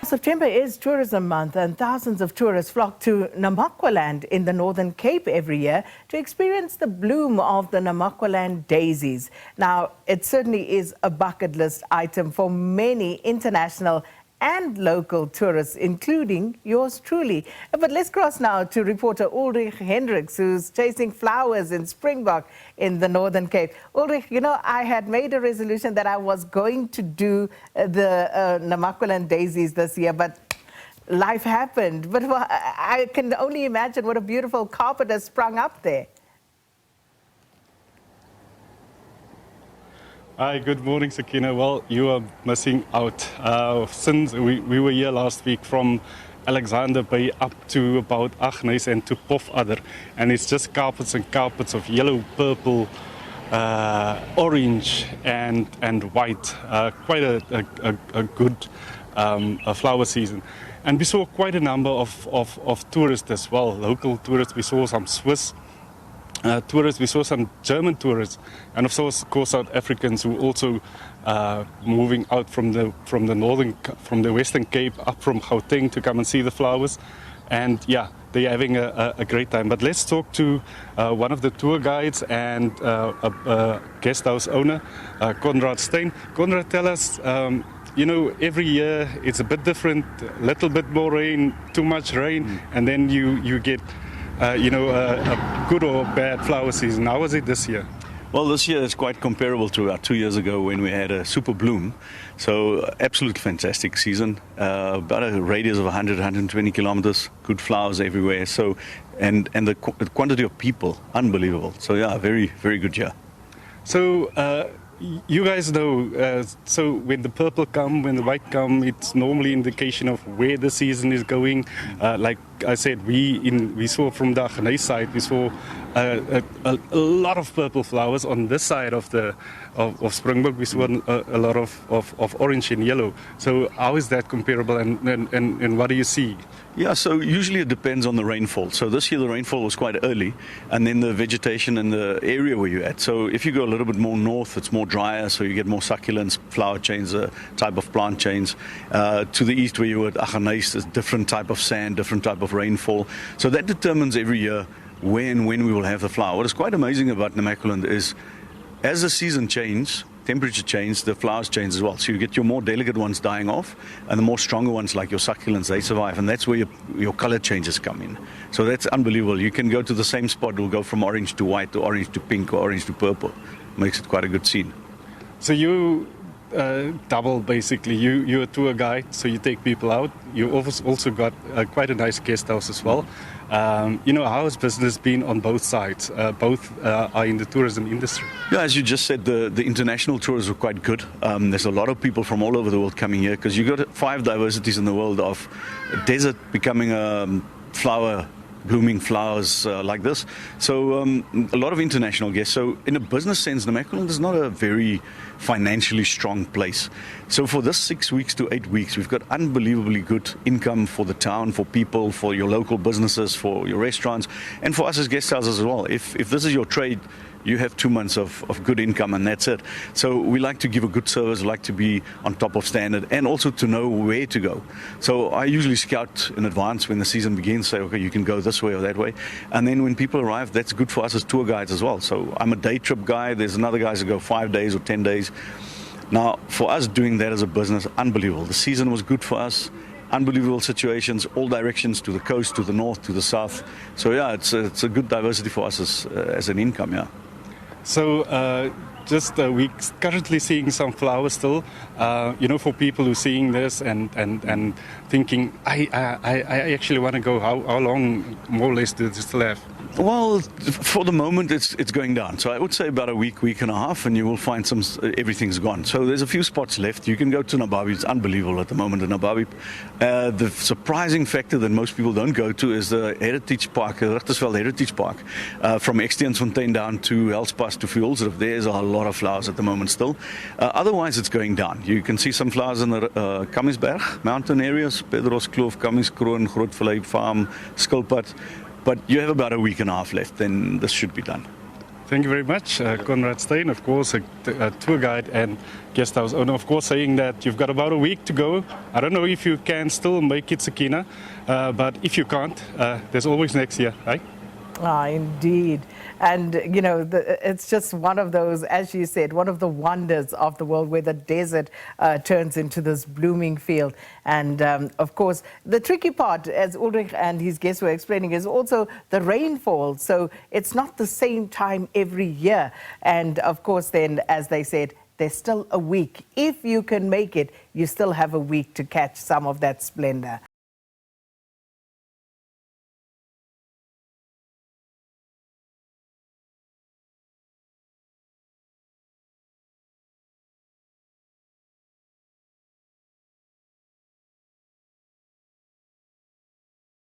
September is Tourism Month and thousands of tourists flock to Namaqualand in the Northern Cape every year to experience the bloom of the Namaqualand daisies. Now, it certainly is a bucket list item for many international and local tourists, including yours truly. But let's cross now to reporter Ulrich Hendriks, who's chasing flowers in Springbok in the Northern Cape. Ulrich, you know, I had made a resolution that I was going to do the Namaqualand daisies this year, but life happened. But I can only imagine what a beautiful carpet has sprung up there. Hi, good morning, Sakina. Well, you are missing out. Since we were here last week from Alexander Bay up to about Agnes and to Pofadder, and it's just carpets and carpets of yellow, purple, orange and white. Quite a good flower season. And we saw quite a number of tourists as well, local tourists. We saw some Swiss tourists, we saw some German tourists, and of course South Africans who also moving out from the Western Cape, up from Gauteng to come and see the flowers. And yeah, they're having a great time. But let's talk to one of the tour guides and a guest house owner, Konrad Stein. Konrad, tell us, you know, every year it's a bit different, a little bit more rain, too much rain, and then you get you know, a good or bad flower season. How was it this year? Well, this year is quite comparable to about 2 years ago when we had a super bloom. So, absolutely fantastic season. About a radius of 100, 120 kilometers, good flowers everywhere. So, and the quantity of people, unbelievable. So, yeah, very, very good year. So, you guys know, so when the purple come, when the white come, it's normally indication of where the season is going. Like I said, we saw from the Agnes side, we saw a lot of purple flowers. On this side of Springbok, we saw a lot of orange and yellow. So how is that comparable, and what do you see? Yeah, so usually it depends on the rainfall. So this year the rainfall was quite early, and then the vegetation in the area where you're at. So if you go a little bit more north, it's more drier, so you get more succulents, flower chains, type of plant chains. To the east where you're at Agnes, there's different type of sand, different type of rainfall. So that determines every year when we will have the flower. What is quite amazing about Namaqualand is as the season changes, temperature change, the flowers change as well. So you get your more delicate ones dying off, and the more stronger ones like your succulents, they survive, and that's where your color changes come in. So that's unbelievable. You can go to the same spot, it will go from orange to white, or orange to pink, or orange to purple. Makes it quite a good scene. So you double basically. You're a tour guide, so you take people out. You also got quite a nice guest house as well. You know, how has business been on both sides? Both are in the tourism industry. Yeah, as you just said, the international tours were quite good. There's a lot of people from all over the world coming here because you've got 5 diversities in the world of desert becoming a blooming flowers like this. So a lot of international guests. So in a business sense, Namaqualand is not a very financially strong place. So for this 6 weeks to 8 weeks, we've got unbelievably good income for the town, for people, for your local businesses, for your restaurants, and for us as guest houses as well. If this is your trade, you have 2 months of good income, and that's it. So we like to give a good service, we like to be on top of standard, and also to know where to go. So I usually scout in advance when the season begins, say, okay, you can go this way or that way. And then when people arrive, that's good for us as tour guides as well. So I'm a day trip guy, there's another guys who go 5 days or 10 days. Now, for us doing that as a business, unbelievable. The season was good for us. Unbelievable situations, all directions, to the coast, to the north, to the south. So yeah, it's a good diversity for us as an income, yeah. So we're currently seeing some flowers still. You know, for people who are seeing this and thinking, I actually want to go. How long more or less do they still have? Well, for the moment, it's going down. So I would say about a week and a half, and you will find everything's gone. So there's a few spots left. You can go to Nababi. It's unbelievable at the moment in Nababi. The surprising factor that most people don't go to is the Heritage Park, the Richtersveld Heritage Park, from Ekstensfontein down to Helspas to Vuilsdrift. There's a lot of flowers at the moment still. Otherwise, it's going down. You can see some flowers in the Kamiesberg mountain areas, Pedros Kloof, Kamieskroon, Grootvallei Farm, Skilpad. But you have about a week and a half left, then this should be done. Thank you very much, Conrad Stein, of course, a tour guide and guest house owner, of course, saying that you've got about a week to go. I don't know if you can still make it, Sakina, but if you can't, there's always next year, right? Ah, indeed. And, you know, it's just one of those, as you said, one of the wonders of the world where the desert turns into this blooming field. And, of course, the tricky part, as Ulrich and his guests were explaining, is also the rainfall. So it's not the same time every year. And, of course, then, as they said, there's still a week. If you can make it, you still have a week to catch some of that splendor.